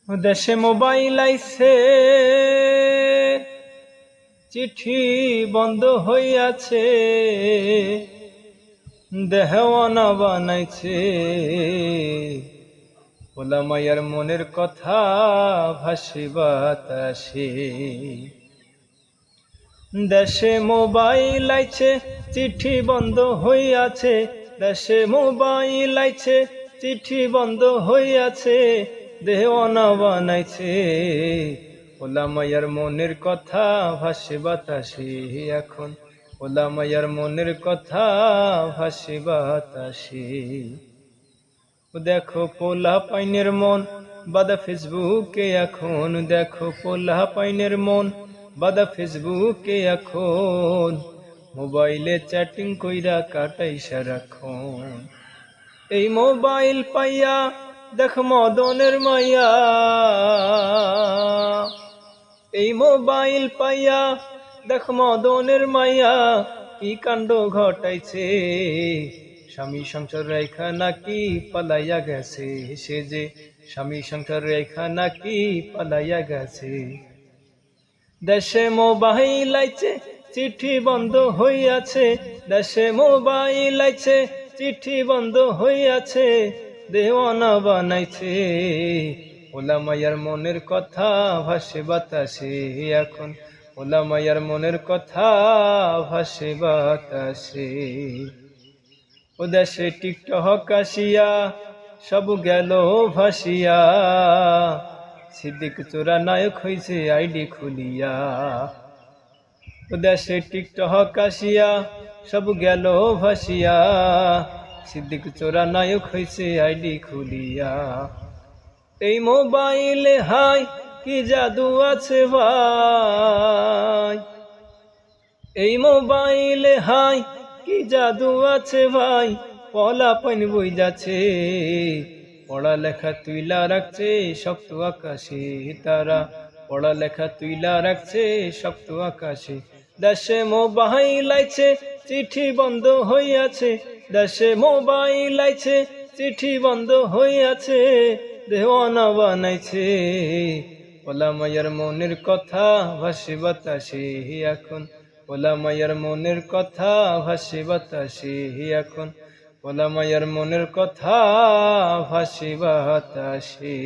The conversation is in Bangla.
দেশে মোবাইল আইছে, চিঠি বন্ধ হইয়াছে, দেহওয়ানা বানাইছে। ওলা মায়ার মনের কথা ভাসি বাতাসে। দেশে মোবাইল আইছে, চিঠি বন্ধ হইয়াছে, দেশে মোবাইল আইছে, চিঠি বন্ধ হইয়াছে, দেওয়ানা বানাইছে। ওলা মায়ার মনের কথা ভাসে বাতাসে এখন, ওলা মায়ার মনের কথা ভাসে বাতাসে। দেখো পোলা পাইনের মন বাদা ফেসবুকে এখন, দেখো পোলা পাইনের মন বাদা ফেসবুকে এখন, মোবাইলে চ্যাটিং কইরা কাটাই সারাক্ষণ। এই মোবাইল পাইয়া দেখ মদনের মাইয়া, এই মোবাইল পাইয়া দেখ মদনের মাইয়া কি কাণ্ড ঘটাইছে। স্বামী সংসার রেখা নাকি পালাইয়া গেছে, সে যে স্বামী সংসার রেখা নাকি পালাইয়া গেছে। দেশে মোবাইল আইছে, চিঠি বন্ধ হইয়াছে, দেশে মোবাইল আইছে, চিঠি বন্ধ হইয়াছে, দেওয়ানা বানাইছে। ওলা মায়ার মনের কথা ভাসে বাতাসে এখন, ওলা মায়ার মনের কথা ভাসে বাতাসে। ও দেশে টিকটক আসিয়া সব গেল ভাসিয়া, সিদ্দিক চোরা নায়ক হইছে আইডি খুলিয়া। ও দেশে টিকটক আসিয়া সব গেল ভাসিয়া, সিদ্দিক চোরা নায়ক হইছে আইডি খুলিয়া। এই মোবাইলে হাই কি জাদু আছে ভাই, এই মোবাইলে হাই কি জাদু আছে ভাই, পলা পাইন বই যাচ্ছে, পড়ালেখা তুইলা রাখছে শক্ত আকাশে তারা, পড়ালেখা তুইলা রাখছে শক্ত আকাশে। দেশে মোবাইল আইছে, চিঠি বন্ধ হইয়াছে, দেশে মোবাইল আইছে, চিঠি বন্ধ হইয়াছে, দেওয়ানা বানাইছে। ওলা মায়ার মনের কথা ভাসে বাতাসে এখন, ওলা মায়ার মনের কথা ভাসে বাতাসে এখন, ওলা মায়ার মনের কথা ভাসে বাতাসে।